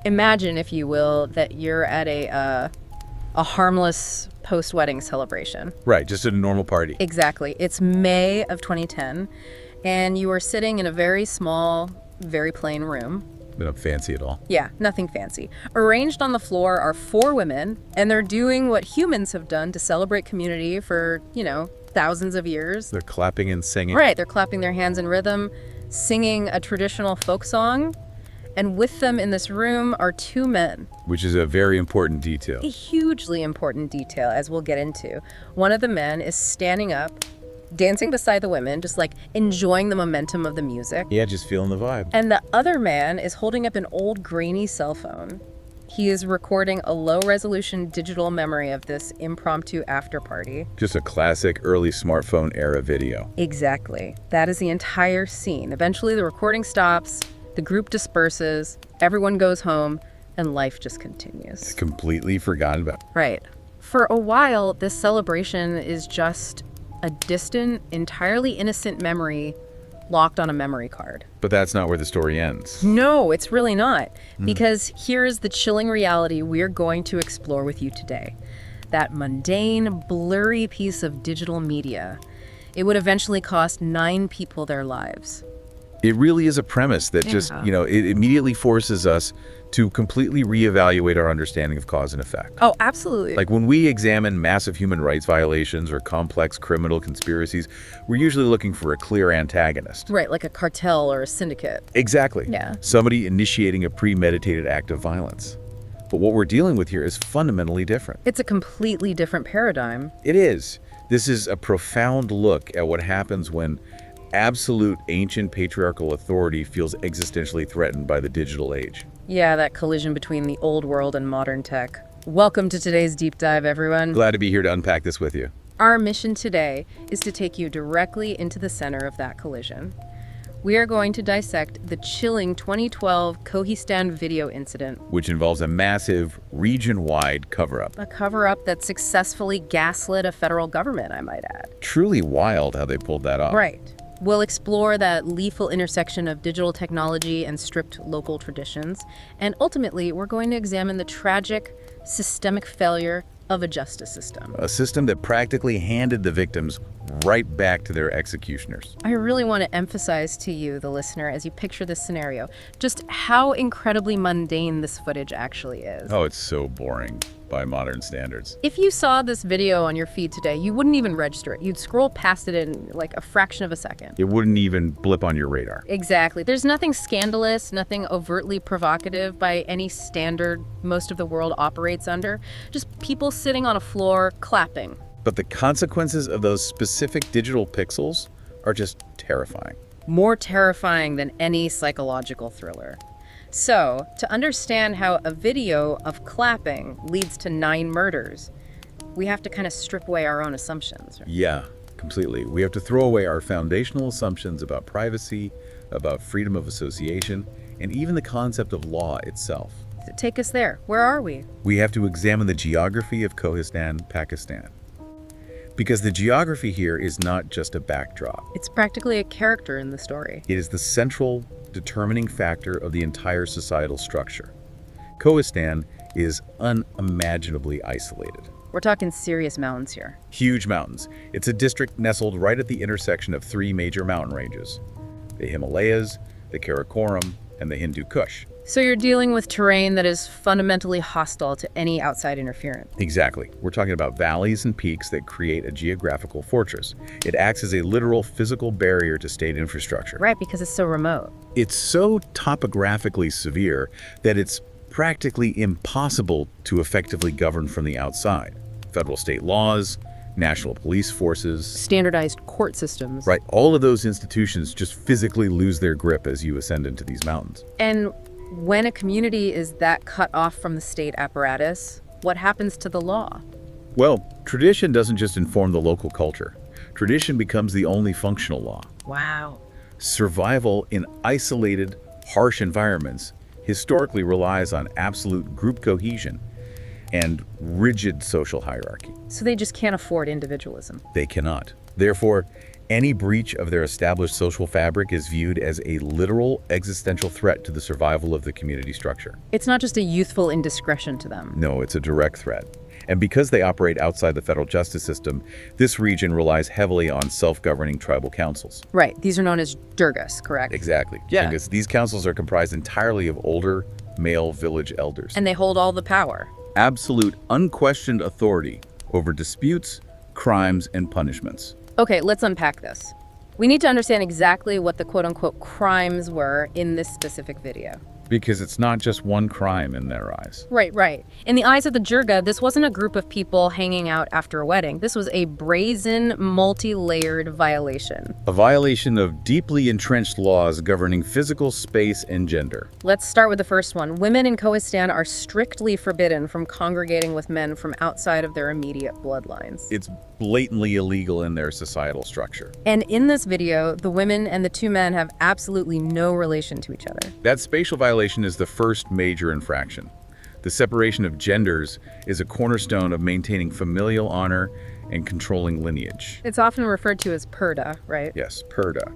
Imagine, if you will, that you're at a harmless post-wedding celebration. Right, just at a normal party. Exactly. It's May of 2010, and you are sitting in a very small, very plain room. Not fancy at all. Yeah, nothing fancy. Arranged on the floor are 4 women, and they're doing what humans have done to celebrate community for, thousands of years. They're clapping and singing. Right, they're clapping their hands in rhythm, singing a traditional folk song, and with them in this room are 2 men. Which is a very important detail. A hugely important detail, as we'll get into. One of the men is standing up, dancing beside the women, just like enjoying the momentum of the music. Yeah, just feeling the vibe. And the other man is holding up an old grainy cell phone. He is recording a low-resolution digital memory of this impromptu after-party. Just a classic early smartphone era video. Exactly. That is the entire scene. Eventually the recording stops, the group disperses, everyone goes home, and life just continues. It's completely forgotten about. Right. For a while, this celebration is just a distant, entirely innocent memory locked on a memory card. But that's not where the story ends. No, it's really not. Because here's the chilling reality we're going to explore with you today. That mundane, blurry piece of digital media. It would eventually cost 9 people their lives. It really is a premise that just, it immediately forces us to completely reevaluate our understanding of cause and effect. Oh, absolutely. Like when we examine massive human rights violations or complex criminal conspiracies, we're usually looking for a clear antagonist. Right, like a cartel or a syndicate. Exactly. Yeah. Somebody initiating a premeditated act of violence. But what we're dealing with here is fundamentally different. It's a completely different paradigm. It is. This is a profound look at what happens when absolute ancient patriarchal authority feels existentially threatened by the digital age. Yeah, that collision between the old world and modern tech. Welcome to today's deep dive, everyone. Glad to be here to unpack this with you. Our mission today is to take you directly into the center of that collision. We are going to dissect the chilling 2012 Kohistan video incident. Which involves a massive, region-wide cover-up. A cover-up that successfully gaslit a federal government, I might add. Truly wild how they pulled that off. Right. We'll explore that lethal intersection of digital technology and strict local traditions. And ultimately, we're going to examine the tragic, systemic failure of a justice system. A system that practically handed the victims right back to their executioners. I really want to emphasize to you, the listener, as you picture this scenario, just how incredibly mundane this footage actually is. Oh, it's so boring by modern standards. If you saw this video on your feed today, you wouldn't even register it. You'd scroll past it in like a fraction of a second. It wouldn't even blip on your radar. Exactly. There's nothing scandalous, nothing overtly provocative by any standard most of the world operates under. Just people sitting on a floor clapping. But the consequences of those specific digital pixels are just terrifying. More terrifying than any psychological thriller. So, to understand how a video of clapping leads to 9 murders, we have to kind of strip away our own assumptions. Right? Yeah, completely. We have to throw away our foundational assumptions about privacy, about freedom of association, and even the concept of law itself. Take us there. Where are we? We have to examine the geography of Kohistan, Pakistan. Because the geography here is not just a backdrop. It's practically a character in the story. It is the central determining factor of the entire societal structure. Kohistan is unimaginably isolated. We're talking serious mountains here. Huge mountains. It's a district nestled right at the intersection of 3 major mountain ranges: the Himalayas, the Karakoram, and the Hindu Kush. So you're dealing with terrain that is fundamentally hostile to any outside interference. Exactly. We're talking about valleys and peaks that create a geographical fortress. It acts as a literal physical barrier to state infrastructure. Right, because it's so remote. It's so topographically severe that it's practically impossible to effectively govern from the outside. Federal state laws, national police forces, standardized court systems. Right, all of those institutions just physically lose their grip as you ascend into these mountains. And when a community is that cut off from the state apparatus, what happens to the law? Well, tradition doesn't just inform the local culture. Tradition becomes the only functional law. Wow. Survival in isolated, harsh environments historically relies on absolute group cohesion and rigid social hierarchy. So they just can't afford individualism. They cannot. Therefore, Any breach of their established social fabric is viewed as a literal existential threat to the survival of the community structure. It's not just a youthful indiscretion to them. No, it's a direct threat. And because they operate outside the federal justice system, this region relies heavily on self-governing tribal councils. Right. These are known as Jirgas, correct? Exactly. Yeah. Because these councils are comprised entirely of older, male village elders. And they hold all the power. Absolute, unquestioned authority over disputes, crimes, and punishments. Okay, let's unpack this. We need to understand exactly what the quote-unquote crimes were in this specific video. Because it's not just one crime in their eyes. Right. In the eyes of the Jirga, this wasn't a group of people hanging out after a wedding. This was a brazen, multi-layered violation. A violation of deeply entrenched laws governing physical space and gender. Let's start with the first one. Women in Kohistan are strictly forbidden from congregating with men from outside of their immediate bloodlines. It's blatantly illegal in their societal structure. And in this video, the women and the two men have absolutely no relation to each other. That spatial violation is the first major infraction. The separation of genders is a cornerstone of maintaining familial honor and controlling lineage. It's often referred to as purda, right? Yes, purda.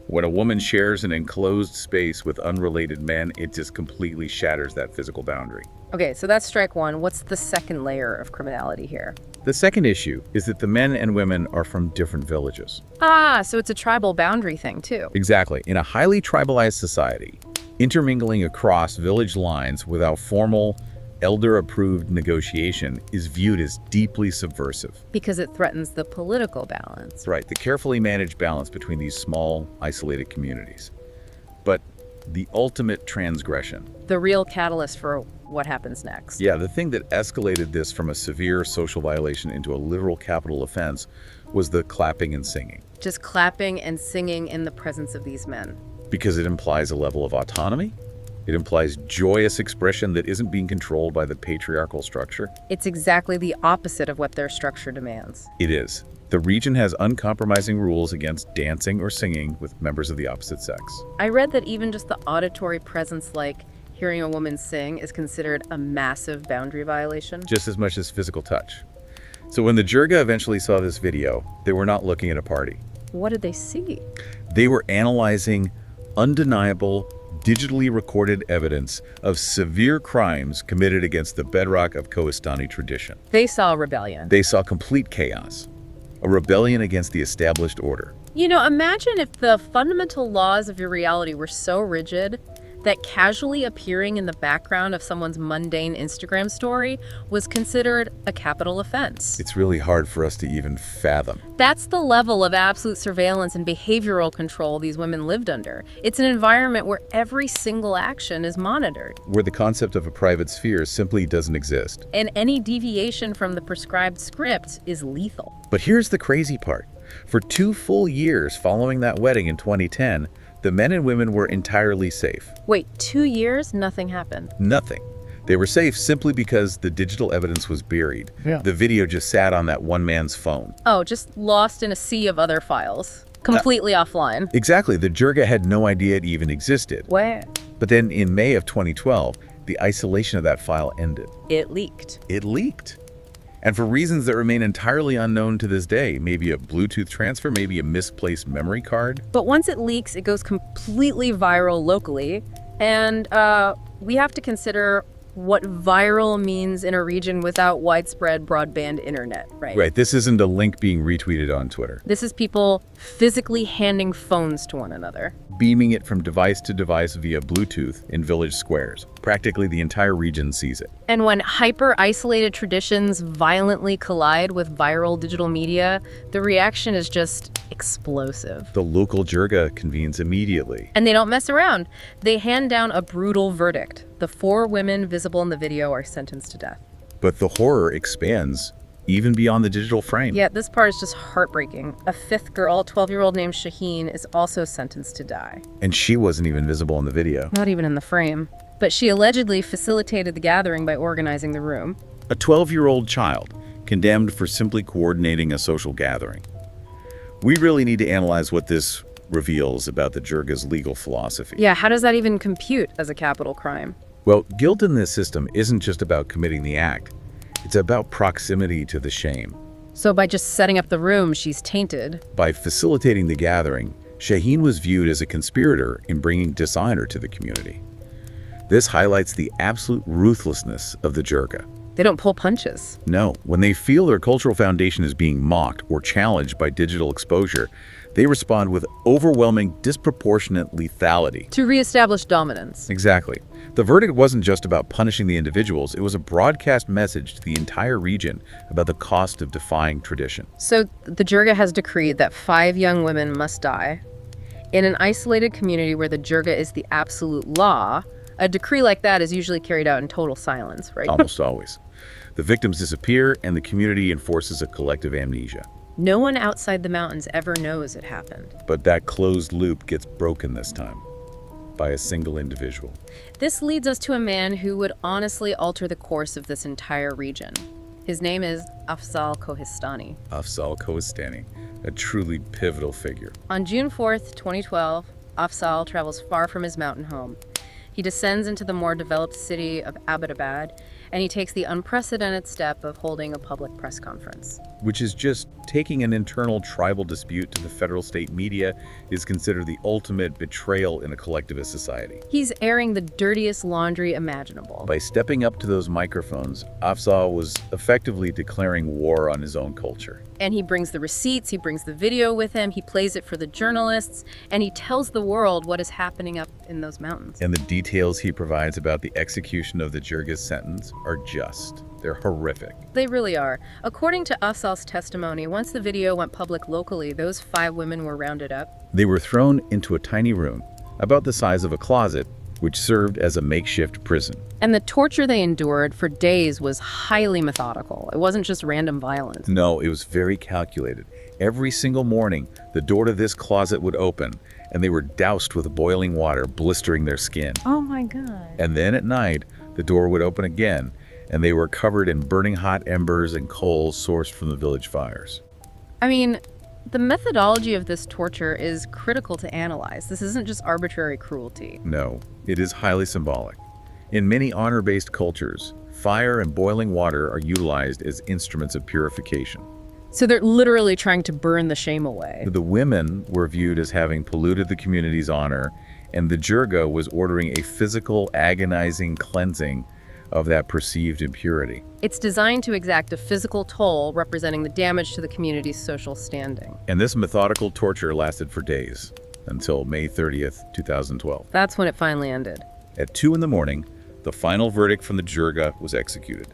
When a woman shares an enclosed space with unrelated men, it just completely shatters that physical boundary. Okay, so that's strike one. What's the second layer of criminality here? The second issue is that the men and women are from different villages. Ah, so it's a tribal boundary thing too. Exactly. In a highly tribalized society, intermingling across village lines without formal, elder-approved negotiation is viewed as deeply subversive. Because it threatens the political balance. Right, the carefully managed balance between these small, isolated communities. But the ultimate transgression. The real catalyst for what happens next. Yeah, the thing that escalated this from a severe social violation into a literal capital offense was the clapping and singing. Just clapping and singing in the presence of these men. Because it implies a level of autonomy. It implies joyous expression that isn't being controlled by the patriarchal structure. It's exactly the opposite of what their structure demands. It is. The region has uncompromising rules against dancing or singing with members of the opposite sex. I read that even just the auditory presence, like hearing a woman sing, is considered a massive boundary violation. Just as much as physical touch. So when the Jirga eventually saw this video, they were not looking at a party. What did they see? They were analyzing undeniable, digitally recorded evidence of severe crimes committed against the bedrock of Kohistani tradition. They saw a rebellion. They saw complete chaos, a rebellion against the established order. You know, imagine if the fundamental laws of your reality were so rigid that casually appearing in the background of someone's mundane Instagram story was considered a capital offense. It's really hard for us to even fathom. That's the level of absolute surveillance and behavioral control these women lived under. It's an environment where every single action is monitored. Where the concept of a private sphere simply doesn't exist. And any deviation from the prescribed script is lethal. But here's the crazy part. For 2 full years following that wedding in 2010, the men and women were entirely safe. Wait, 2 years? Nothing happened? Nothing. They were safe simply because the digital evidence was buried. Yeah. The video just sat on that one man's phone. Oh, just lost in a sea of other files. Completely offline. Exactly. The Jirga had no idea it even existed. Where? But then in May of 2012, the isolation of that file ended. It leaked. It leaked. And for reasons that remain entirely unknown to this day, maybe a Bluetooth transfer, maybe a misplaced memory card. But once it leaks, it goes completely viral locally. And we have to consider what viral means in a region without widespread broadband internet, right? Right. This isn't a link being retweeted on Twitter. This is people physically handing phones to one another. Beaming it from device to device via Bluetooth in village squares. Practically the entire region sees it. And when hyper-isolated traditions violently collide with viral digital media, the reaction is just explosive. The local Jirga convenes immediately. And they don't mess around. They hand down a brutal verdict. The 4 women visible in the video are sentenced to death. But the horror expands even beyond the digital frame. Yeah, this part is just heartbreaking. A 5th girl, 12-year-old named Shaheen, is also sentenced to die. And she wasn't even visible in the video. Not even in the frame. But she allegedly facilitated the gathering by organizing the room. A 12-year-old child condemned for simply coordinating a social gathering. We really need to analyze what this reveals about the Jirga's legal philosophy. Yeah, how does that even compute as a capital crime? Well, guilt in this system isn't just about committing the act. It's about proximity to the shame. So by just setting up the room, she's tainted. By facilitating the gathering, Shaheen was viewed as a conspirator in bringing dishonor to the community. This highlights the absolute ruthlessness of the Jirga. They don't pull punches. No, when they feel their cultural foundation is being mocked or challenged by digital exposure, they respond with overwhelming, disproportionate lethality. To reestablish dominance. Exactly. The verdict wasn't just about punishing the individuals, it was a broadcast message to the entire region about the cost of defying tradition. So the Jirga has decreed that 5 young women must die. In an isolated community where the Jirga is the absolute law, a decree like that is usually carried out in total silence, right? Almost always. The victims disappear and the community enforces a collective amnesia. No one outside the mountains ever knows it happened. But that closed loop gets broken this time by a single individual. This leads us to a man who would honestly alter the course of this entire region. His name is Afzal Kohistani. Afzal Kohistani, a truly pivotal figure. On June 4th, 2012, Afzal travels far from his mountain home. He descends into the more developed city of Abbottabad, and he takes the unprecedented step of holding a public press conference. Which is just taking an internal tribal dispute to the federal state media is considered the ultimate betrayal in a collectivist society. He's airing the dirtiest laundry imaginable. By stepping up to those microphones, Afzal was effectively declaring war on his own culture. And he brings the receipts, he brings the video with him, he plays it for the journalists, and he tells the world what is happening up in those mountains. And the details he provides about the execution of the Jirga's sentence are they're horrific. They really are. According to Afzal's testimony, once the video went public locally, those 5 women were rounded up. They were thrown into a tiny room, about the size of a closet, which served as a makeshift prison. And the torture they endured for days was highly methodical. It wasn't just random violence. No, it was very calculated. Every single morning, the door to this closet would open, and they were doused with boiling water, blistering their skin. Oh my God. And then at night, the door would open again, and they were covered in burning hot embers and coals sourced from the village fires. I mean, the methodology of this torture is critical to analyze. This isn't just arbitrary cruelty. No, it is highly symbolic. In many honor-based cultures, fire and boiling water are utilized as instruments of purification. So they're literally trying to burn the shame away. The women were viewed as having polluted the community's honor, and the Jirga was ordering a physical, agonizing cleansing of that perceived impurity. It's designed to exact a physical toll representing the damage to the community's social standing. And this methodical torture lasted for days, until May 30th, 2012. That's when it finally ended. At 2 in the morning, the final verdict from the Jirga was executed.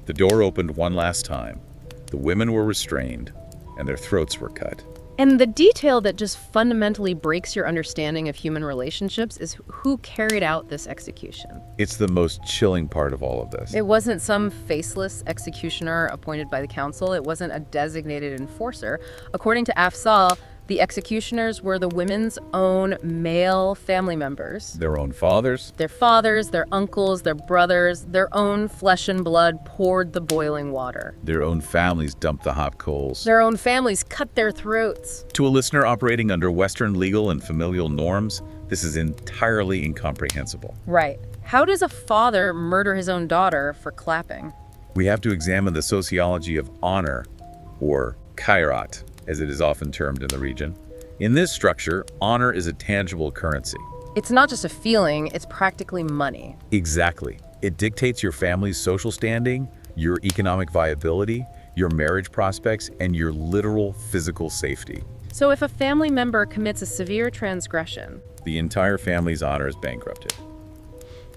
The door opened one last time, the women were restrained, and their throats were cut. And the detail that just fundamentally breaks your understanding of human relationships is who carried out this execution. It's the most chilling part of all of this. It wasn't some faceless executioner appointed by the council. It wasn't a designated enforcer. According to Afzal, the executioners were the women's own male family members. Their own fathers? Their fathers, their uncles, their brothers, their own flesh and blood poured the boiling water. Their own families dumped the hot coals. Their own families cut their throats. To a listener operating under Western legal and familial norms, this is entirely incomprehensible. Right. How does a father murder his own daughter for clapping? We have to examine the sociology of honor, or kairat, as it is often termed in the region. In this structure, honor is a tangible currency. It's not just a feeling, it's practically money. Exactly. It dictates your family's social standing, your economic viability, your marriage prospects, and your literal physical safety. So if a family member commits a severe transgression, the entire family's honor is bankrupted.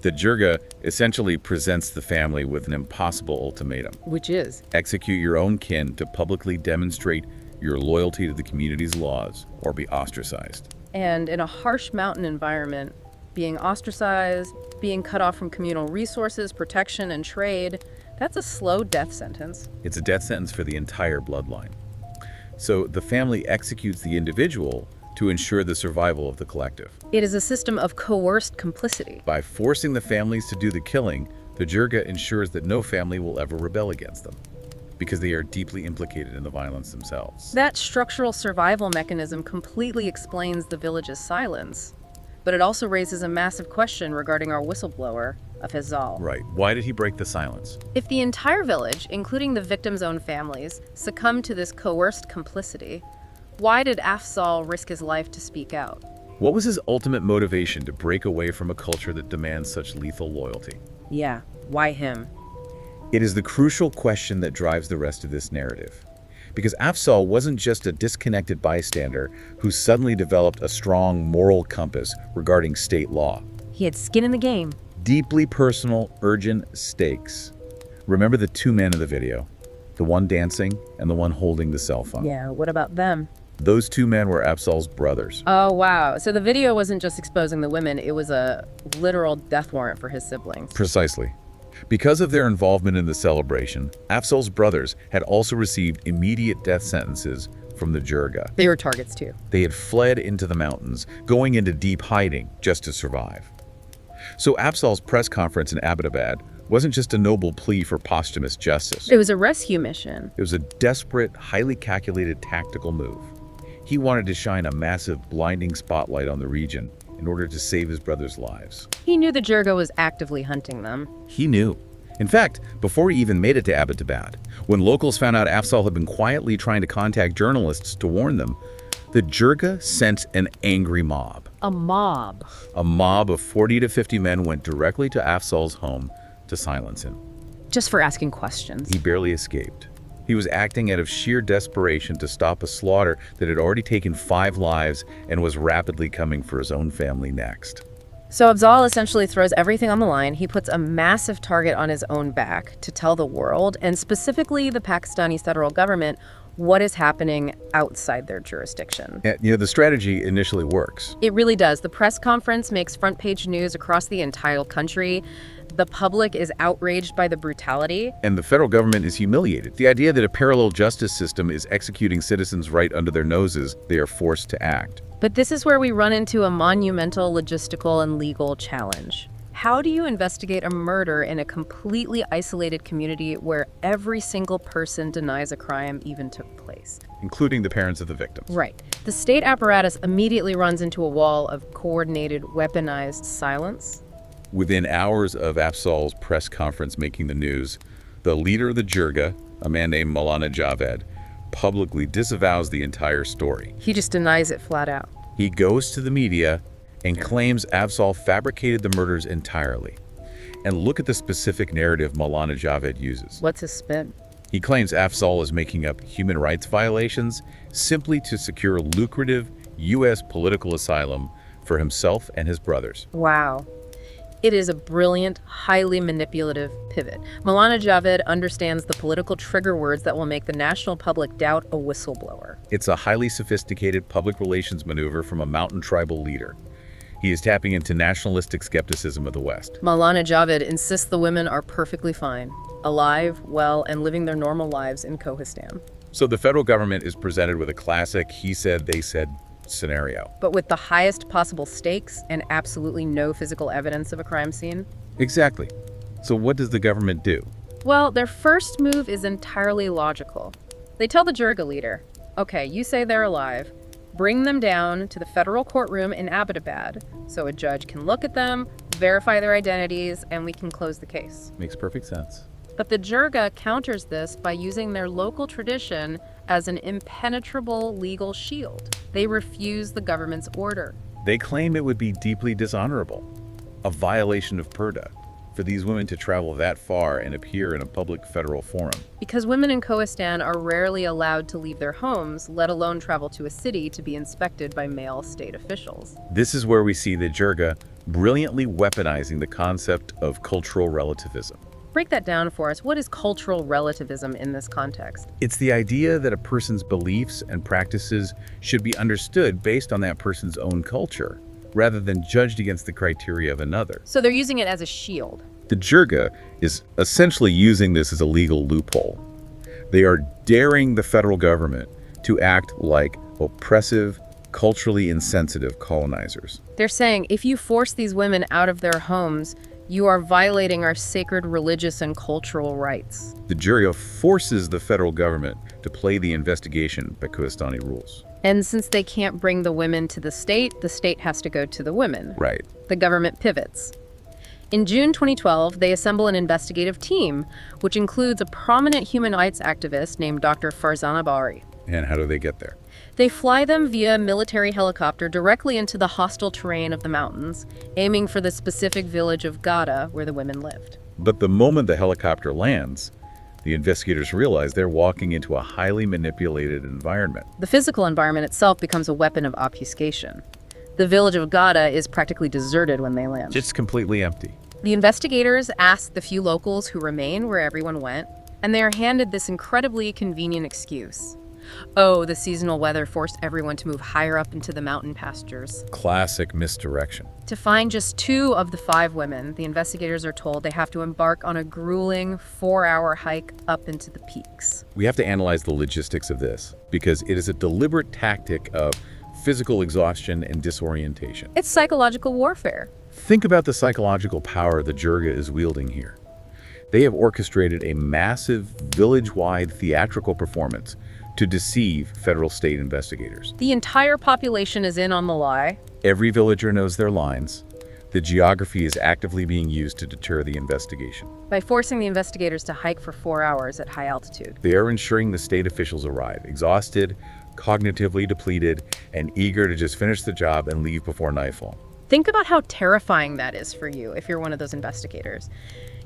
The Jirga essentially presents the family with an impossible ultimatum. Which is? Execute your own kin to publicly demonstrate your loyalty to the community's laws, or be ostracized. And in a harsh mountain environment, being ostracized, being cut off from communal resources, protection, and trade, that's a slow death sentence. It's a death sentence for the entire bloodline. So the family executes the individual to ensure the survival of the collective. It is a system of coerced complicity. By forcing the families to do the killing, the Jirga ensures that no family will ever rebel against them, because they are deeply implicated in the violence themselves. That structural survival mechanism completely explains the village's silence, but it also raises a massive question regarding our whistleblower. of Afzal. Right. Why did he break the silence? If the entire village, including the victims' own families, succumbed to this coerced complicity, why did Afzal risk his life to speak out? What was his ultimate motivation to break away from a culture that demands such lethal loyalty? Yeah, why him? It is the crucial question that drives the rest of this narrative. Because Afzal wasn't just a disconnected bystander who suddenly developed a strong moral compass regarding state law. He had skin in the game. Deeply personal, urgent stakes. Remember the two men in the video? The one dancing and the one holding the cell phone. Yeah, what about them? Those two men were Afzal's brothers. Oh, wow. So the video wasn't just exposing the women, it was a literal death warrant for his siblings. Precisely. Because of their involvement in the celebration, Afzal's brothers had also received immediate death sentences from the Jirga. They were targets too. They had fled into the mountains, going into deep hiding just to survive. So Afzal's press conference in Abbottabad wasn't just a noble plea for posthumous justice. It was a rescue mission. It was a desperate, highly calculated tactical move. He wanted to shine a massive, blinding spotlight on the region in order to save his brothers' lives. He knew the Jirga was actively hunting them. He knew. In fact, before he even made it to Abbottabad, when locals found out Afzal had been quietly trying to contact journalists to warn them, the Jirga sent an angry mob. A mob? A mob of 40 to 50 men went directly to Afzal's home to silence him. Just for asking questions. He barely escaped. He was acting out of sheer desperation to stop a slaughter that had already taken 5 lives and was rapidly coming for his own family next. So Afzal essentially throws everything on the line. He puts a massive target on his own back to tell the world, and specifically the Pakistani federal government, what is happening outside their jurisdiction. The strategy initially works. It really does. The press conference makes front page news across the entire country. The public is outraged by the brutality. And the federal government is humiliated. The idea that a parallel justice system is executing citizens right under their noses, they are forced to act. But this is where we run into a monumental logistical and legal challenge. How do you investigate a murder in a completely isolated community where every single person denies a crime even took place? Including the parents of the victims. Right. The state apparatus immediately runs into a wall of coordinated, weaponized silence. Within hours of Afzal's press conference making the news, the leader of the Jirga, a man named Maulana Javed, publicly disavows the entire story. He just denies it flat out. He goes to the media and claims Afzal fabricated the murders entirely. And look at the specific narrative Maulana Javed uses. What's his spin? He claims Afzal is making up human rights violations simply to secure lucrative U.S. political asylum for himself and his brothers. Wow. It is a brilliant, highly manipulative pivot. Maulana Javed understands the political trigger words that will make the national public doubt a whistleblower. It's a highly sophisticated public relations maneuver from a mountain tribal leader. He is tapping into nationalistic skepticism of the West. Maulana Javed insists the women are perfectly fine, alive, well, and living their normal lives in Kohistan. So the federal government is presented with a classic he said, they said scenario. But with the highest possible stakes and absolutely no physical evidence of a crime scene? Exactly. So what does the government do? Well, their first move is entirely logical. They tell the Jirga leader, okay, you say they're alive. Bring them down to the federal courtroom in Abbottabad so a judge can look at them, verify their identities, and we can close the case. Makes perfect sense. But the Jirga counters this by using their local tradition as an impenetrable legal shield. They refuse the government's order. They claim it would be deeply dishonorable, a violation of purdah, for these women to travel that far and appear in a public federal forum. Because women in Kohistan are rarely allowed to leave their homes, let alone travel to a city to be inspected by male state officials. This is where we see the Jirga brilliantly weaponizing the concept of cultural relativism. Break that down for us. What is cultural relativism in this context? It's the idea that a person's beliefs and practices should be understood based on that person's own culture, rather than judged against the criteria of another. So they're using it as a shield. The Jirga is essentially using this as a legal loophole. They are daring the federal government to act like oppressive, culturally insensitive colonizers. They're saying, if you force these women out of their homes, you are violating our sacred religious and cultural rights. The Jirga forces the federal government to play the investigation by Kohistani rules. And since they can't bring the women to the state has to go to the women. Right. The government pivots. In June 2012, they assemble an investigative team, which includes a prominent human rights activist named Dr. Farzana Bari. And how do they get there? They fly them via military helicopter directly into the hostile terrain of the mountains, aiming for the specific village of Gada where the women lived. But the moment the helicopter lands, the investigators realize they're walking into a highly manipulated environment. The physical environment itself becomes a weapon of obfuscation. The village of Gada is practically deserted when they land. It's completely empty. The investigators ask the few locals who remain where everyone went, and they are handed this incredibly convenient excuse. Oh, the seasonal weather forced everyone to move higher up into the mountain pastures. Classic misdirection. To find just 2 of the 5 women, the investigators are told they have to embark on a grueling 4-hour hike up into the peaks. We have to analyze the logistics of this, because it is a deliberate tactic of physical exhaustion and disorientation. It's psychological warfare. Think about the psychological power the Jirga is wielding here. They have orchestrated a massive village-wide theatrical performance to deceive federal state investigators. The entire population is in on the lie. Every villager knows their lines. The geography is actively being used to deter the investigation. By forcing the investigators to hike for 4 hours at high altitude. They are ensuring the state officials arrive, exhausted, cognitively depleted, and eager to just finish the job and leave before nightfall. Think about how terrifying that is for you if you're one of those investigators.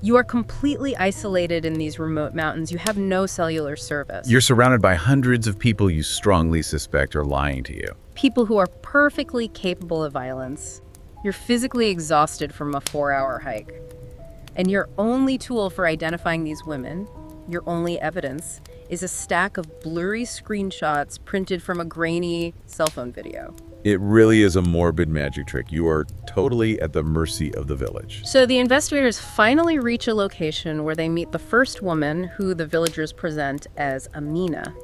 You are completely isolated in these remote mountains. You have no cellular service. You're surrounded by hundreds of people you strongly suspect are lying to you. People who are perfectly capable of violence. You're physically exhausted from a 4-hour hike. And your only tool for identifying these women, your only evidence, is a stack of blurry screenshots printed from a grainy cell phone video. It really is a morbid magic trick. You are totally at the mercy of the village. So the investigators finally reach a location where they meet the first woman, who the villagers present as Amina.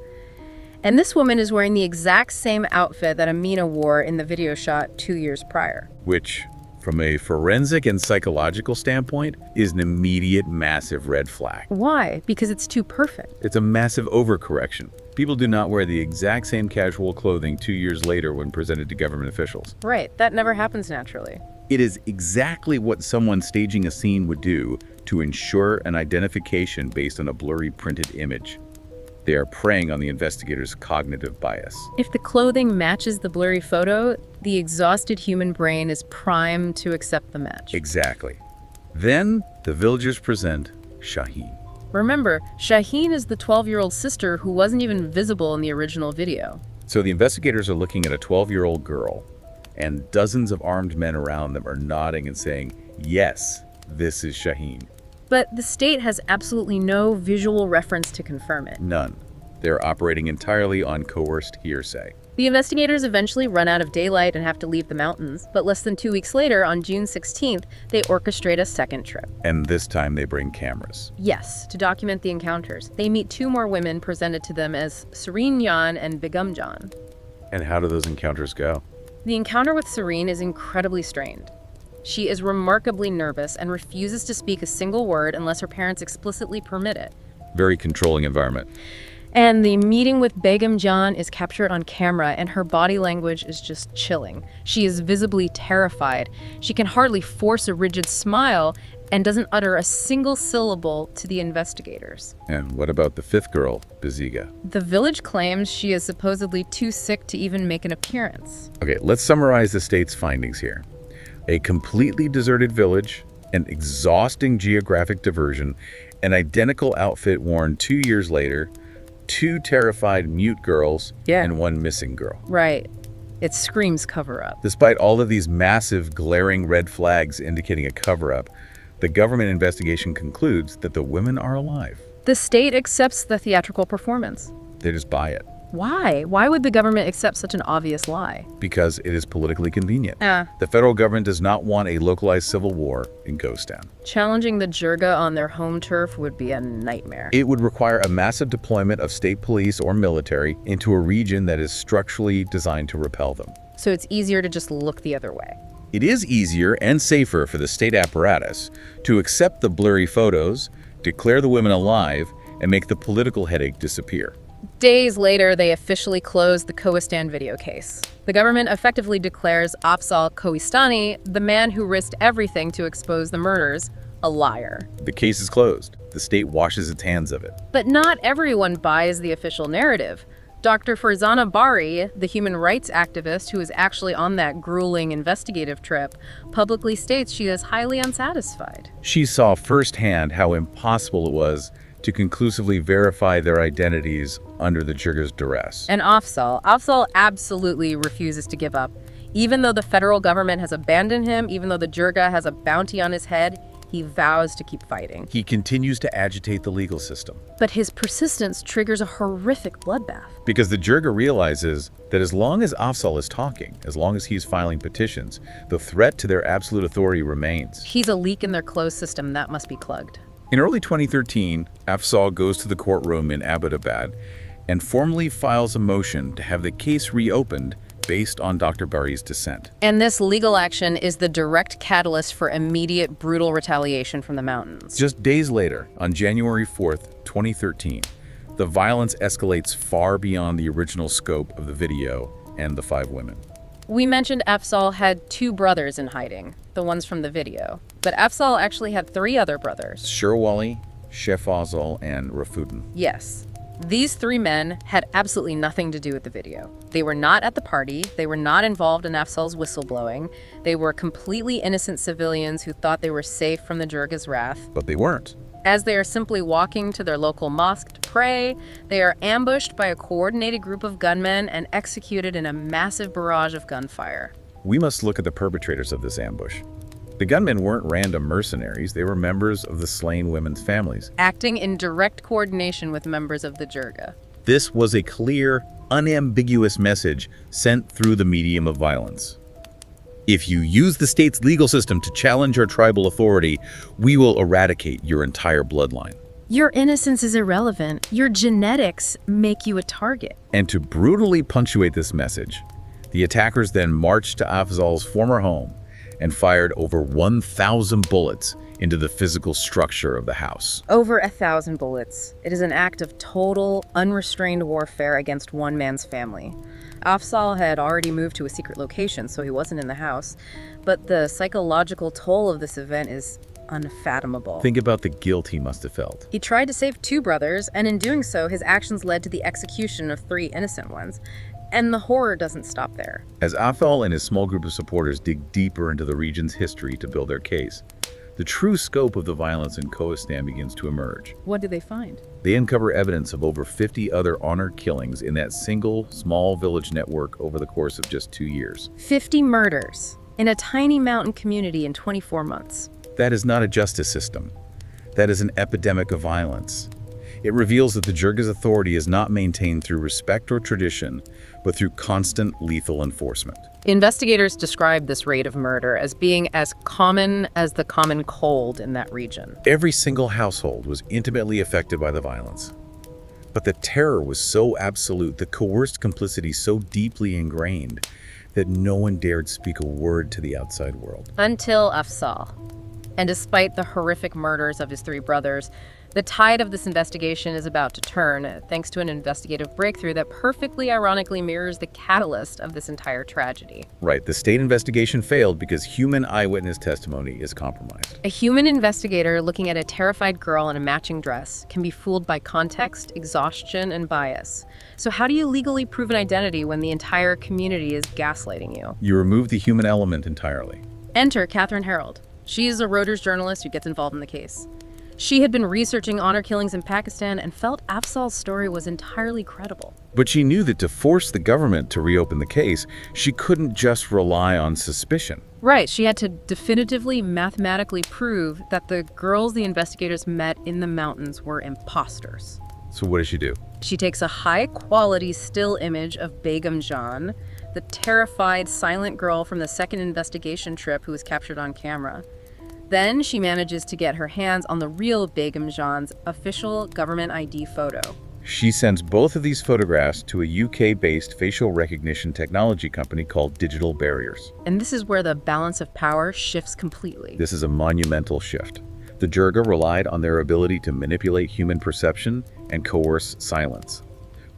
And this woman is wearing the exact same outfit that Amina wore in the video shot 2 years prior. Which, from a forensic and psychological standpoint, is an immediate massive red flag. Why? Because it's too perfect. It's a massive overcorrection. People do not wear the exact same casual clothing 2 years later when presented to government officials. Right, that never happens naturally. It is exactly what someone staging a scene would do to ensure an identification based on a blurry printed image. They are preying on the investigator's cognitive bias. If the clothing matches the blurry photo, the exhausted human brain is primed to accept the match. Exactly. Then the villagers present Shaheen. Remember, Shaheen is the 12-year-old sister who wasn't even visible in the original video. So the investigators are looking at a 12-year-old girl, and dozens of armed men around them are nodding and saying, yes, this is Shaheen. But the state has absolutely no visual reference to confirm it. None. They're operating entirely on coerced hearsay. The investigators eventually run out of daylight and have to leave the mountains, but less than 2 weeks later, on June 16th, they orchestrate a second trip. And this time they bring cameras. Yes, to document the encounters. They meet 2 more women presented to them as Serene Jan and Begum Jan. And how do those encounters go? The encounter with Serene is incredibly strained. She is remarkably nervous and refuses to speak a single word unless her parents explicitly permit it. Very controlling environment. And the meeting with Begum Jan is captured on camera, and her body language is just chilling. She is visibly terrified. She can hardly force a rigid smile and doesn't utter a single syllable to the investigators. And what about the 5th girl, Baziga? The village claims she is supposedly too sick to even make an appearance. Okay, let's summarize the state's findings here. A completely deserted village, an exhausting geographic diversion, an identical outfit worn 2 years later, 2 terrified mute girls, and 1 missing girl. Right. It screams cover-up. Despite all of these massive, glaring red flags indicating a cover-up, the government investigation concludes that the women are alive. The state accepts the theatrical performance. They just buy it. Why? Why would the government accept such an obvious lie? Because it is politically convenient. The federal government does not want a localized civil war in Kohistan. Challenging the Jirga on their home turf would be a nightmare. It would require a massive deployment of state police or military into a region that is structurally designed to repel them. So it's easier to just look the other way. It is easier and safer for the state apparatus to accept the blurry photos, declare the women alive, and make the political headache disappear. Days later, they officially closed the Kohistan video case. The government effectively declares Afzal Kohistani, the man who risked everything to expose the murders, a liar. The case is closed. The state washes its hands of it. But not everyone buys the official narrative. Dr. Farzana Bari, the human rights activist who is actually on that grueling investigative trip, publicly states she is highly unsatisfied. She saw firsthand how impossible it was to conclusively verify their identities under the Jirga's duress. And Afzal absolutely refuses to give up. Even though the federal government has abandoned him, even though the Jirga has a bounty on his head, he vows to keep fighting. He continues to agitate the legal system. But his persistence triggers a horrific bloodbath. Because the Jirga realizes that as long as Afzal is talking, as long as he's filing petitions, the threat to their absolute authority remains. He's a leak in their closed system that must be plugged. In early 2013, Afzal goes to the courtroom in Abbottabad and formally files a motion to have the case reopened based on Dr. Bari's dissent. And this legal action is the direct catalyst for immediate brutal retaliation from the mountains. Just days later, on January 4th, 2013, the violence escalates far beyond the original scope of the video and the 5 women. We mentioned Afzal had 2 brothers in hiding, the ones from the video. But Afzal actually had 3 other brothers. Sherwali, Shefazal, and Rafuddin. Yes. These 3 men had absolutely nothing to do with the video. They were not at the party. They were not involved in Afzal's whistleblowing. They were completely innocent civilians who thought they were safe from the Jirga's wrath. But they weren't. As they are simply walking to their local mosque to pray, they are ambushed by a coordinated group of gunmen and executed in a massive barrage of gunfire. We must look at the perpetrators of this ambush. The gunmen weren't random mercenaries, they were members of the slain women's families, acting in direct coordination with members of the Jirga. This was a clear, unambiguous message sent through the medium of violence. If you use the state's legal system to challenge our tribal authority, we will eradicate your entire bloodline. Your innocence is irrelevant. Your genetics make you a target. And to brutally punctuate this message, the attackers then marched to Afzal's former home and fired over 1,000 bullets into the physical structure of the house. Over 1,000 bullets. It is an act of total, unrestrained warfare against one man's family. Afzal had already moved to a secret location, so he wasn't in the house. But the psychological toll of this event is unfathomable. Think about the guilt he must have felt. He tried to save 2 brothers, and in doing so, his actions led to the execution of 3 innocent ones. And the horror doesn't stop there. As Afzal and his small group of supporters dig deeper into the region's history to build their case, the true scope of the violence in Kohistan begins to emerge. What did they find? They uncover evidence of over 50 other honored killings in that single, small village network over the course of just 2 years. 50 murders in a tiny mountain community in 24 months. That is not a justice system. That is an epidemic of violence. It reveals that the Jirga's authority is not maintained through respect or tradition, but through constant lethal enforcement. Investigators describe this rate of murder as being as common as the common cold in that region. Every single household was intimately affected by the violence. But the terror was so absolute, the coerced complicity so deeply ingrained, that no one dared speak a word to the outside world. Until Afzal. And despite the horrific murders of his 3 brothers, the tide of this investigation is about to turn, thanks to an investigative breakthrough that perfectly ironically mirrors the catalyst of this entire tragedy. Right, the state investigation failed because human eyewitness testimony is compromised. A human investigator looking at a terrified girl in a matching dress can be fooled by context, exhaustion, and bias. So how do you legally prove an identity when the entire community is gaslighting you? You remove the human element entirely. Enter Catherine Harold. She is a Reuters journalist who gets involved in the case. She had been researching honor killings in Pakistan and felt Afzal's story was entirely credible. But she knew that to force the government to reopen the case, she couldn't just rely on suspicion. Right, she had to definitively, mathematically prove that the girls the investigators met in the mountains were imposters. So what does she do? She takes a high-quality still image of Begum Jan, the terrified, silent girl from the second investigation trip who was captured on camera. Then she manages to get her hands on the real Begum Jan's official government ID photo. She sends both of these photographs to a UK-based facial recognition technology company called Digital Barriers. And this is where the balance of power shifts completely. This is a monumental shift. The Jirga relied on their ability to manipulate human perception and coerce silence.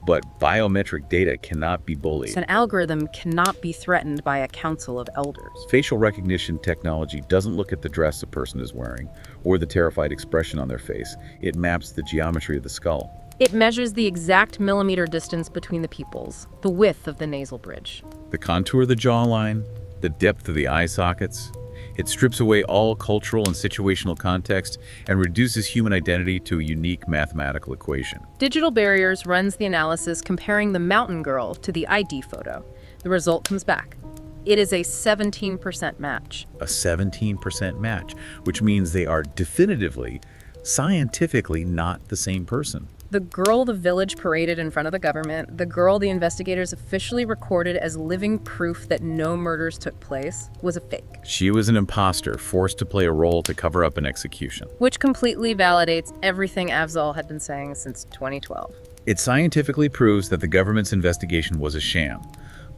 But biometric data cannot be bullied. So an algorithm cannot be threatened by a council of elders. Facial recognition technology doesn't look at the dress a person is wearing or the terrified expression on their face. It maps the geometry of the skull. It measures the exact millimeter distance between the pupils, the width of the nasal bridge, The contour of the jawline, the depth of the eye sockets. It strips away all cultural and situational context and reduces human identity to a unique mathematical equation. Digital Barriers runs the analysis comparing the mountain girl to the ID photo. The result comes back. It is a 17% match. A 17% match, which means they are definitively, scientifically not the same person. The girl the village paraded in front of the government, the girl the investigators officially recorded as living proof that no murders took place, was a fake. She was an imposter forced to play a role to cover up an execution. Which completely validates everything Afzal had been saying since 2012. It scientifically proves that the government's investigation was a sham.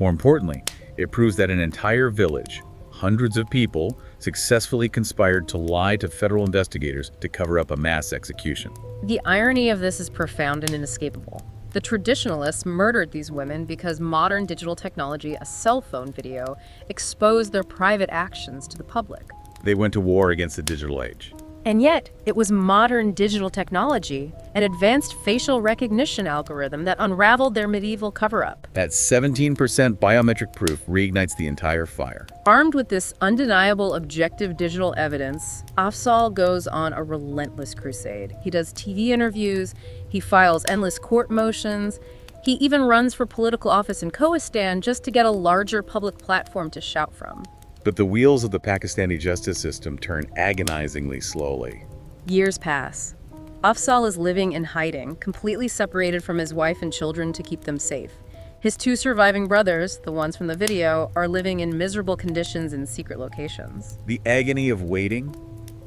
More importantly, it proves that an entire village, hundreds of people, successfully conspired to lie to federal investigators to cover up a mass execution. The irony of this is profound and inescapable. The traditionalists murdered these women because modern digital technology, a cell phone video, exposed their private actions to the public. They went to war against the digital age. And yet, it was modern digital technology, an advanced facial recognition algorithm that unraveled their medieval cover-up. That 17% biometric proof reignites the entire fire. Armed with this undeniable objective digital evidence, Afzal goes on a relentless crusade. He does TV interviews, he files endless court motions, he even runs for political office in Kohistan just to get a larger public platform to shout from. But the wheels of the Pakistani justice system turn agonizingly slowly. Years pass. Afzal is living in hiding, completely separated from his wife and children to keep them safe. His two surviving brothers, the ones from the video, are living in miserable conditions in secret locations. The agony of waiting,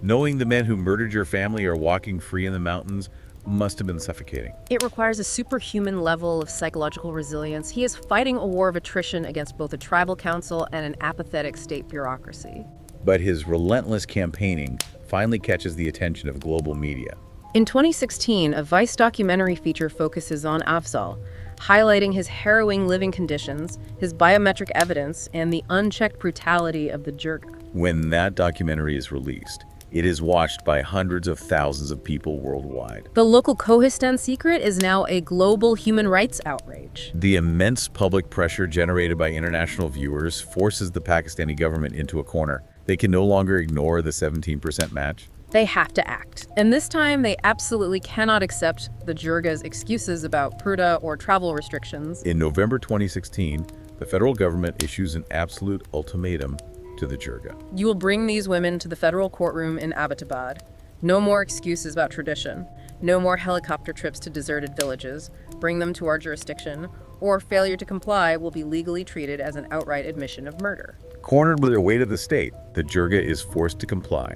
knowing the men who murdered your family are walking free in the mountains, must have been suffocating. It requires a superhuman level of psychological resilience. He is fighting a war of attrition against both a tribal council and an apathetic state bureaucracy. But his relentless campaigning finally catches the attention of global media. In 2016, a Vice documentary feature focuses on Afzal, highlighting his harrowing living conditions, his biometric evidence, and the unchecked brutality of the Jirga. When that documentary is released, it is watched by hundreds of thousands of people worldwide. The local Kohistan secret is now a global human rights outrage. The immense public pressure generated by international viewers forces the Pakistani government into a corner. They can no longer ignore the 17% match. They have to act. And this time, they absolutely cannot accept the Jirga's excuses about Pruda or travel restrictions. In November 2016, the federal government issues an absolute ultimatum to the Jirga. You will bring these women to the federal courtroom in Abbottabad. No more excuses about tradition. No more helicopter trips to deserted villages. Bring them to our jurisdiction, or failure to comply will be legally treated as an outright admission of murder. Cornered with their weight of the state, the Jirga is forced to comply.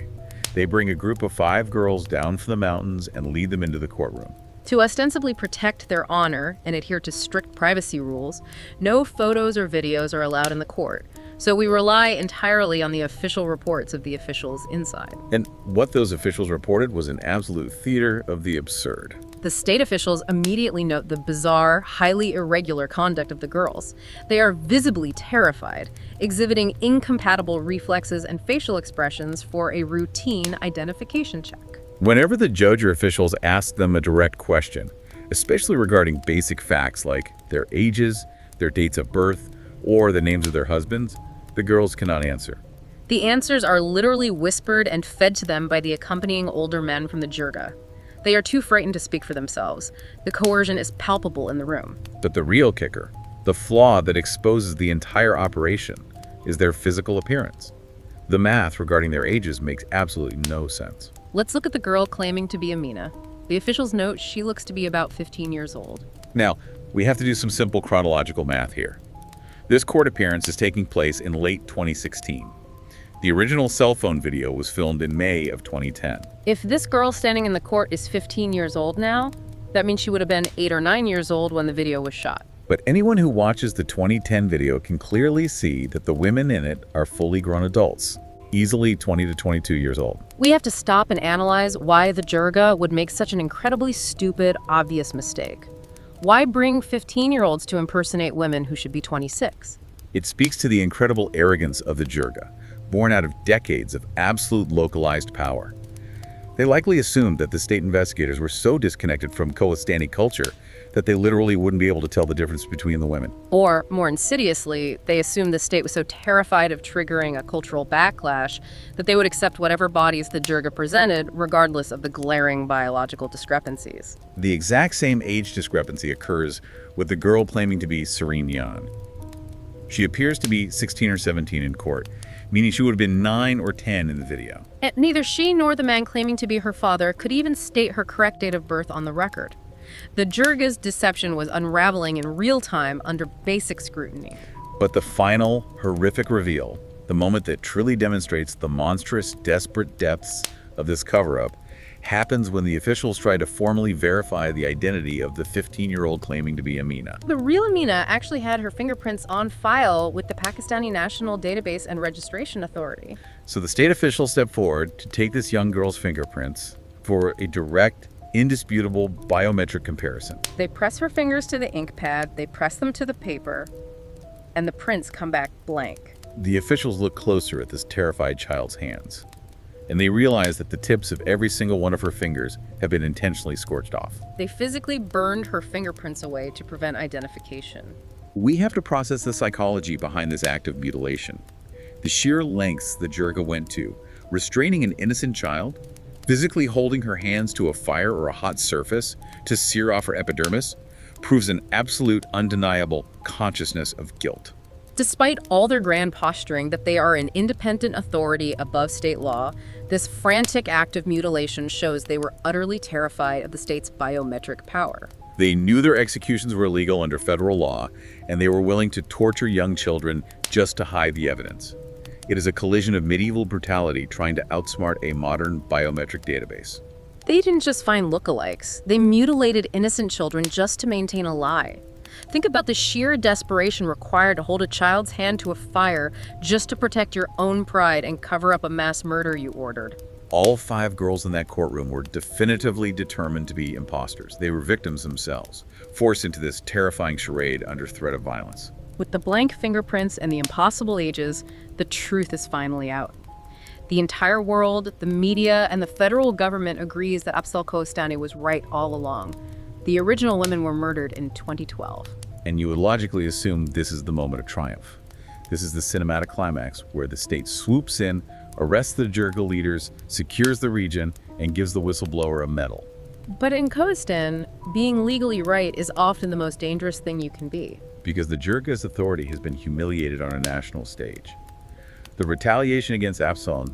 They bring a group of 5 girls down from the mountains and lead them into the courtroom. To ostensibly protect their honor and adhere to strict privacy rules, no photos or videos are allowed in the court. So we rely entirely on the official reports of the officials inside. And what those officials reported was an absolute theater of the absurd. The state officials immediately note the bizarre, highly irregular conduct of the girls. They are visibly terrified, exhibiting incompatible reflexes and facial expressions for a routine identification check. Whenever the judge or officials ask them a direct question, especially regarding basic facts like their ages, their dates of birth, or the names of their husbands, the girls cannot answer. The answers are literally whispered and fed to them by the accompanying older men from the Jirga. They are too frightened to speak for themselves. The coercion is palpable in the room. But the real kicker, the flaw that exposes the entire operation, is their physical appearance. The math regarding their ages makes absolutely no sense. Let's look at the girl claiming to be Amina. The officials note she looks to be about 15 years old. Now, we have to do some simple chronological math here. This court appearance is taking place in late 2016. The original cell phone video was filmed in May of 2010. If this girl standing in the court is 15 years old now, that means she would have been 8 or 9 years old when the video was shot. But anyone who watches the 2010 video can clearly see that the women in it are fully grown adults, easily 20 to 22 years old. We have to stop and analyze why the Jirga would make such an incredibly stupid, obvious mistake. Why bring 15-year-olds to impersonate women who should be 26? It speaks to the incredible arrogance of the Jirga, born out of decades of absolute localized power. They likely assumed that the state investigators were so disconnected from Kohistani culture that they literally wouldn't be able to tell the difference between the women. Or, more insidiously, they assumed the state was so terrified of triggering a cultural backlash that they would accept whatever bodies the Jirga presented, regardless of the glaring biological discrepancies. The exact same age discrepancy occurs with the girl claiming to be Serene Yan. She appears to be 16 or 17 in court, meaning she would have been 9 or 10 in the video. And neither she nor the man claiming to be her father could even state her correct date of birth on the record. The Jirga's deception was unraveling in real time under basic scrutiny. But the final, horrific reveal, the moment that truly demonstrates the monstrous, desperate depths of this cover-up, happens when the officials try to formally verify the identity of the 15-year-old claiming to be Amina. The real Amina actually had her fingerprints on file with the Pakistani National Database and Registration Authority. So the state officials step forward to take this young girl's fingerprints for a direct, indisputable biometric comparison. They press her fingers to the ink pad, they press them to the paper, and the prints come back blank. The officials look closer at this terrified child's hands, and they realize that the tips of every single one of her fingers have been intentionally scorched off. They physically burned her fingerprints away to prevent identification. We have to process the psychology behind this act of mutilation. The sheer lengths the Jirga went to, restraining an innocent child, physically holding her hands to a fire or a hot surface to sear off her epidermis, proves an absolute, undeniable consciousness of guilt. Despite all their grand posturing that they are an independent authority above state law, this frantic act of mutilation shows they were utterly terrified of the state's biometric power. They knew their executions were illegal under federal law, and they were willing to torture young children just to hide the evidence. It is a collision of medieval brutality trying to outsmart a modern biometric database. They didn't just find lookalikes. They mutilated innocent children just to maintain a lie. Think about the sheer desperation required to hold a child's hand to a fire just to protect your own pride and cover up a mass murder you ordered. All 5 girls in that courtroom were definitively determined to be imposters. They were victims themselves, forced into this terrifying charade under threat of violence. With the blank fingerprints and the impossible ages, the truth is finally out. The entire world, the media, and the federal government agrees that Afzal Kohistani was right all along. The original women were murdered in 2012. And you would logically assume this is the moment of triumph. This is the cinematic climax where the state swoops in, arrests the Jirga leaders, secures the region, and gives the whistleblower a medal. But in Kohistan, being legally right is often the most dangerous thing you can be. Because the Jirga's authority has been humiliated on a national stage. The retaliation against Afzal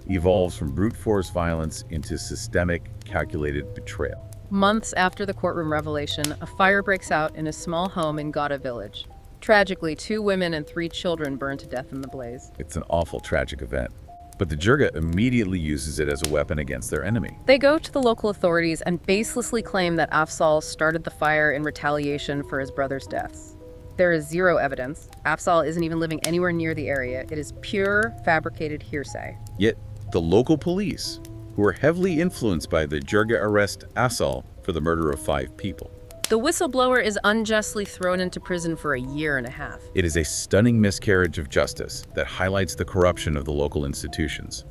evolves from brute force violence into systemic, calculated betrayal. Months after the courtroom revelation, a fire breaks out in a small home in Gada village. Tragically, 2 women and 3 children burned to death in the blaze. It's an awful, tragic event. But the Jirga immediately uses it as a weapon against their enemy. They go to the local authorities and baselessly claim that Afzal started the fire in retaliation for his brother's deaths. There is zero evidence. Afzal isn't even living anywhere near the area. It is pure, fabricated hearsay. Yet, the local police, who were heavily influenced by the Jirga, arrest Afzal for the murder of 5 people. The whistleblower is unjustly thrown into prison for a year and a half. It is a stunning miscarriage of justice that highlights the corruption of the local institutions.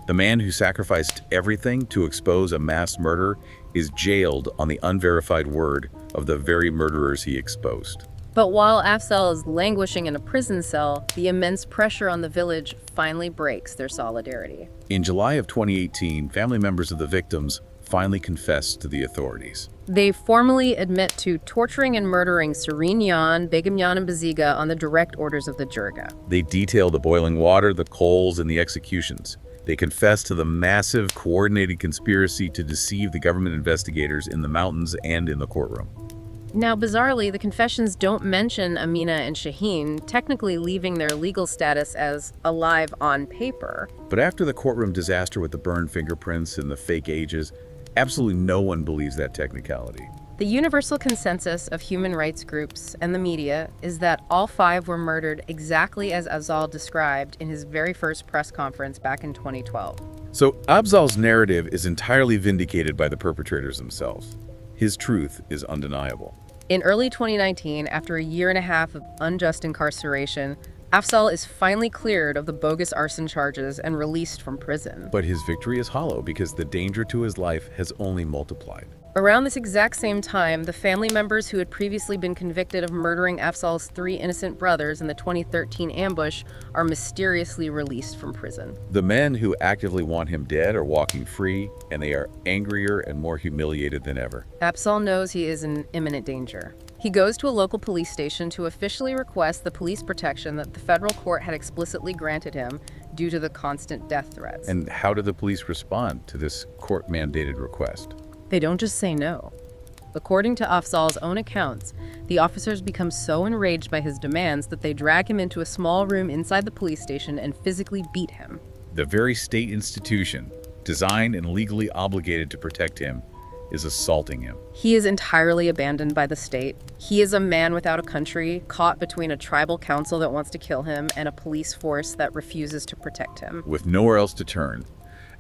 The man who sacrificed everything to expose a mass murder is jailed on the unverified word of the very murderers he exposed. But while Afzal is languishing in a prison cell, the immense pressure on the village finally breaks their solidarity. In July of 2018, family members of the victims finally confessed to the authorities. They formally admit to torturing and murdering Serene Yan, Begum Yan, and Baziga on the direct orders of the Jirga. They detail the boiling water, the coals, and the executions. They confess to the massive, coordinated conspiracy to deceive the government investigators in the mountains and in the courtroom. Now, bizarrely, the confessions don't mention Amina and Shaheen, technically leaving their legal status as alive on paper. But after the courtroom disaster with the burned fingerprints and the fake ages, absolutely no one believes that technicality. The universal consensus of human rights groups and the media is that all 5 were murdered exactly as Afzal described in his very first press conference back in 2012. So Afzal's narrative is entirely vindicated by the perpetrators themselves. His truth is undeniable. In early 2019, after a year and a half of unjust incarceration, Afzal is finally cleared of the bogus arson charges and released from prison. But his victory is hollow because the danger to his life has only multiplied. Around this exact same time, the family members who had previously been convicted of murdering Afzal's 3 innocent brothers in the 2013 ambush are mysteriously released from prison. The men who actively want him dead are walking free, and they are angrier and more humiliated than ever. Afzal knows he is in imminent danger. He goes to a local police station to officially request the police protection that the federal court had explicitly granted him due to the constant death threats. And how did the police respond to this court-mandated request? They don't just say no. According to Afzal's own accounts, the officers become so enraged by his demands that they drag him into a small room inside the police station and physically beat him. The very state institution, designed and legally obligated to protect him, is assaulting him. He is entirely abandoned by the state. He is a man without a country, caught between a tribal council that wants to kill him and a police force that refuses to protect him. With nowhere else to turn,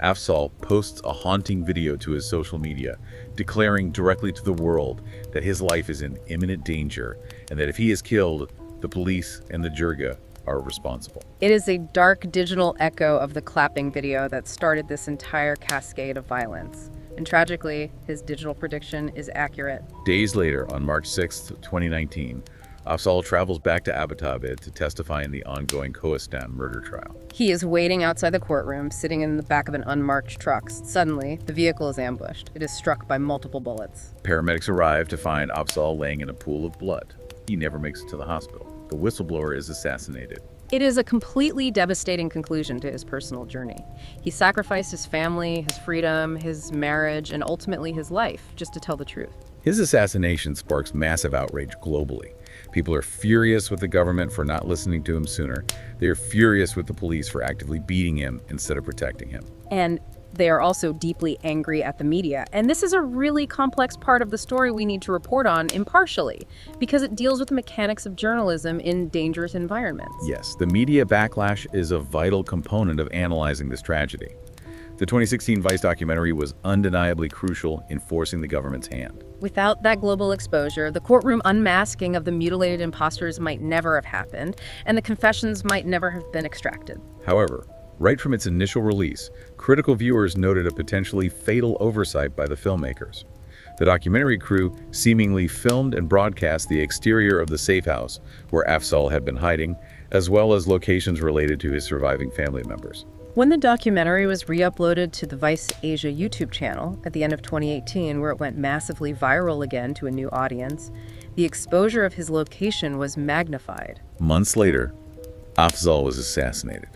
Afzal posts a haunting video to his social media, declaring directly to the world that his life is in imminent danger and that if he is killed, the police and the Jirga are responsible. It is a dark digital echo of the clapping video that started this entire cascade of violence. And tragically, his digital prediction is accurate. Days later, on March 6, 2019, Afzal travels back to Abbottabad to testify in the ongoing Kohistan murder trial. He is waiting outside the courtroom, sitting in the back of an unmarked truck. Suddenly, the vehicle is ambushed. It is struck by multiple bullets. Paramedics arrive to find Afzal laying in a pool of blood. He never makes it to the hospital. The whistleblower is assassinated. It is a completely devastating conclusion to his personal journey. He sacrificed his family, his freedom, his marriage, and ultimately his life, just to tell the truth. His assassination sparks massive outrage globally. People are furious with the government for not listening to him sooner. They are furious with the police for actively beating him instead of protecting him. And they are also deeply angry at the media. And this is a really complex part of the story we need to report on impartially, because it deals with the mechanics of journalism in dangerous environments. Yes, the media backlash is a vital component of analyzing this tragedy. The 2016 Vice documentary was undeniably crucial in forcing the government's hand. Without that global exposure, the courtroom unmasking of the mutilated imposters might never have happened, and the confessions might never have been extracted. However, right from its initial release, critical viewers noted a potentially fatal oversight by the filmmakers. The documentary crew seemingly filmed and broadcast the exterior of the safe house where Afzal had been hiding, as well as locations related to his surviving family members. When the documentary was re-uploaded to the Vice Asia YouTube channel at the end of 2018, where it went massively viral again to a new audience, the exposure of his location was magnified. Months later, Afzal was assassinated,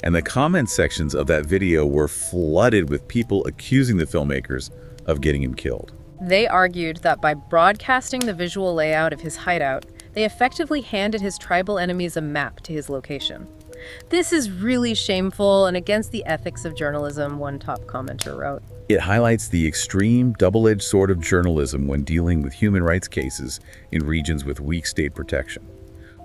and the comment sections of that video were flooded with people accusing the filmmakers of getting him killed. They argued that by broadcasting the visual layout of his hideout, they effectively handed his tribal enemies a map to his location. This is really shameful and against the ethics of journalism, one top commenter wrote. It highlights the extreme double-edged sword of journalism when dealing with human rights cases in regions with weak state protection.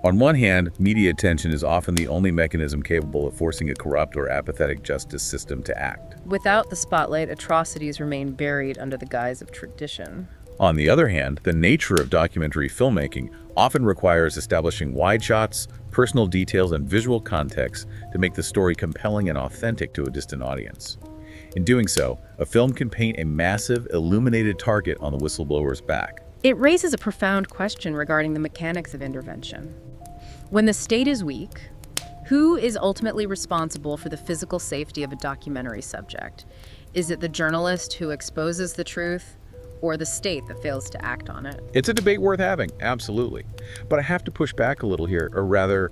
On one hand, media attention is often the only mechanism capable of forcing a corrupt or apathetic justice system to act. Without the spotlight, atrocities remain buried under the guise of tradition. On the other hand, the nature of documentary filmmaking often requires establishing wide shots, personal details, and visual context to make the story compelling and authentic to a distant audience. In doing so, a film can paint a massive, illuminated target on the whistleblower's back. It raises a profound question regarding the mechanics of intervention. When the state is weak, who is ultimately responsible for the physical safety of a documentary subject? Is it the journalist who exposes the truth, or the state that fails to act on it? It's a debate worth having, absolutely. But I have to push back a little here, or rather,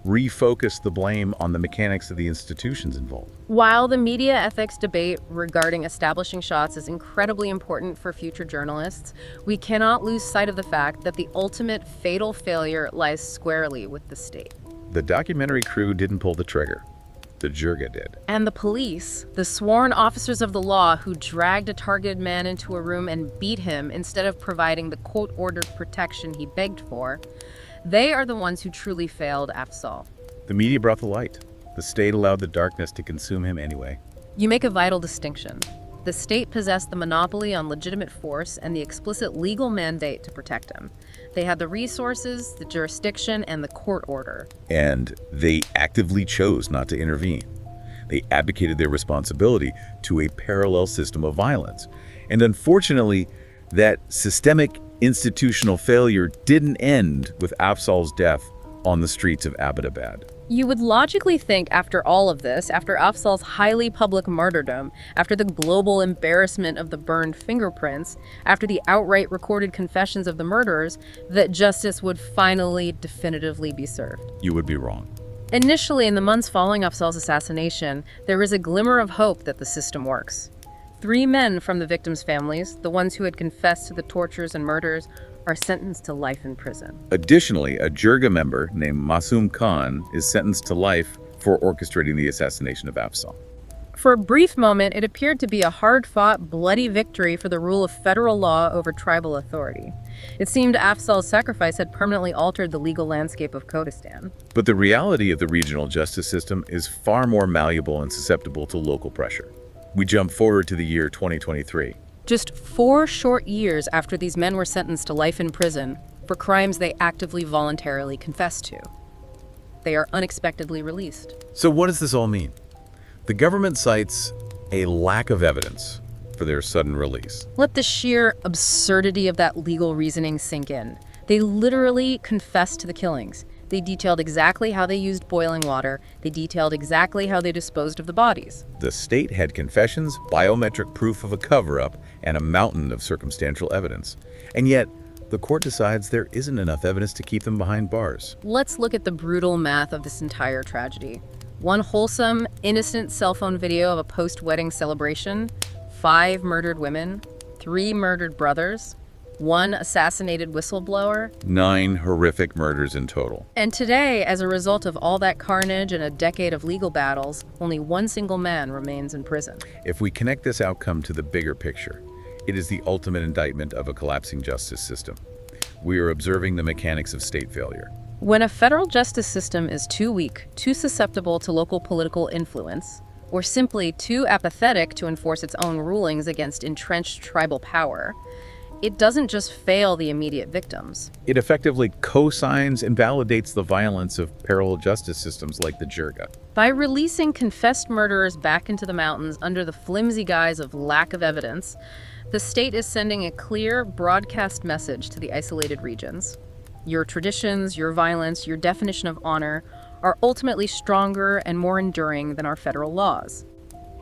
refocus the blame on the mechanics of the institutions involved. While the media ethics debate regarding establishing shots is incredibly important for future journalists, we cannot lose sight of the fact that the ultimate fatal failure lies squarely with the state. The documentary crew didn't pull the trigger. The Jirga did. And the police, the sworn officers of the law who dragged a targeted man into a room and beat him instead of providing the court-ordered protection he begged for, they are the ones who truly failed Afzal. The media brought the light. The state allowed the darkness to consume him anyway. You make a vital distinction. The state possessed the monopoly on legitimate force and the explicit legal mandate to protect him. They had the resources, the jurisdiction, and the court order. And they actively chose not to intervene. They abdicated their responsibility to a parallel system of violence. And unfortunately, that systemic institutional failure didn't end with Afzal's death on the streets of Abbottabad. You would logically think after all of this, after Afzal's highly public martyrdom, after the global embarrassment of the burned fingerprints, after the outright recorded confessions of the murderers, that justice would finally definitively be served. You would be wrong. Initially, in the months following Afzal's assassination, there is a glimmer of hope that the system works. 3 men from the victims' families, the ones who had confessed to the tortures and murders, are sentenced to life in prison. Additionally, a Jirga member named Masoom Khan is sentenced to life for orchestrating the assassination of Afzal. For a brief moment, it appeared to be a hard-fought, bloody victory for the rule of federal law over tribal authority. It seemed Afzal's sacrifice had permanently altered the legal landscape of Kohistan. But the reality of the regional justice system is far more malleable and susceptible to local pressure. We jump forward to the year 2023. Just 4 short years after these men were sentenced to life in prison for crimes they actively voluntarily confessed to, they are unexpectedly released. So what does this all mean? The government cites a lack of evidence for their sudden release. Let the sheer absurdity of that legal reasoning sink in. They literally confessed to the killings. They detailed exactly how they used boiling water. They detailed exactly how they disposed of the bodies. The state had confessions, biometric proof of a cover-up, and a mountain of circumstantial evidence. And yet, the court decides there isn't enough evidence to keep them behind bars. Let's look at the brutal math of this entire tragedy. 1 wholesome, innocent cell phone video of a post-wedding celebration, 5 murdered women, 3 murdered brothers, 1 assassinated whistleblower. 9 horrific murders in total. And today, as a result of all that carnage and a decade of legal battles, only 1 single man remains in prison. If we connect this outcome to the bigger picture, it is the ultimate indictment of a collapsing justice system. We are observing the mechanics of state failure. When a federal justice system is too weak, too susceptible to local political influence, or simply too apathetic to enforce its own rulings against entrenched tribal power, it doesn't just fail the immediate victims. It effectively co-signs and validates the violence of parallel justice systems like the Jirga. By releasing confessed murderers back into the mountains under the flimsy guise of lack of evidence, the state is sending a clear, broadcast message to the isolated regions. Your traditions, your violence, your definition of honor are ultimately stronger and more enduring than our federal laws.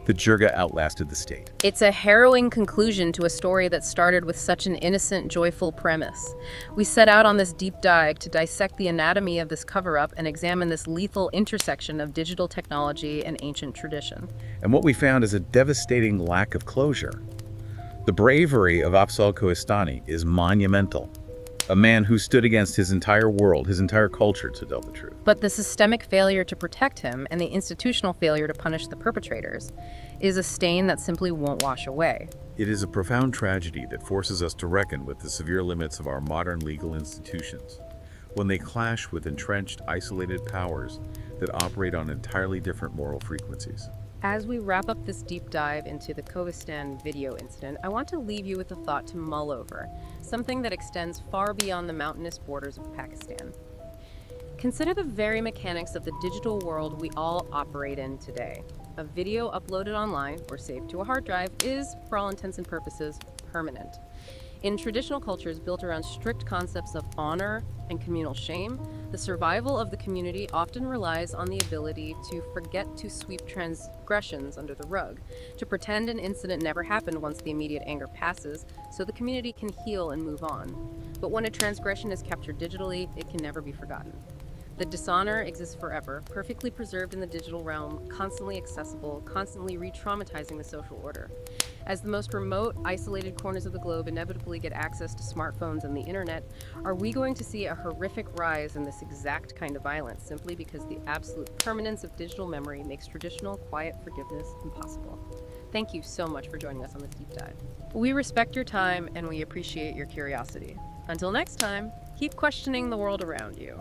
The Jirga outlasted the state. It's a harrowing conclusion to a story that started with such an innocent, joyful premise. We set out on this deep dive to dissect the anatomy of this cover-up and examine this lethal intersection of digital technology and ancient tradition. And what we found is a devastating lack of closure. The bravery of Afzal Kohistani is monumental. A man who stood against his entire world, his entire culture, to tell the truth. But the systemic failure to protect him and the institutional failure to punish the perpetrators is a stain that simply won't wash away. It is a profound tragedy that forces us to reckon with the severe limits of our modern legal institutions when they clash with entrenched, isolated powers that operate on entirely different moral frequencies. As we wrap up this deep dive into the Kohistan video incident, I want to leave you with a thought to mull over, something that extends far beyond the mountainous borders of Pakistan. Consider the very mechanics of the digital world we all operate in today. A video uploaded online or saved to a hard drive is, for all intents and purposes, permanent. In traditional cultures built around strict concepts of honor and communal shame, the survival of the community often relies on the ability to forget to sweep transgressions under the rug, to pretend an incident never happened once the immediate anger passes, so the community can heal and move on. But when a transgression is captured digitally, it can never be forgotten. The dishonor exists forever, perfectly preserved in the digital realm, constantly accessible, constantly re-traumatizing the social order. As the most remote, isolated corners of the globe inevitably get access to smartphones and the internet, are we going to see a horrific rise in this exact kind of violence simply because the absolute permanence of digital memory makes traditional, quiet forgiveness impossible? Thank you so much for joining us on this deep dive. We respect your time and we appreciate your curiosity. Until next time, keep questioning the world around you.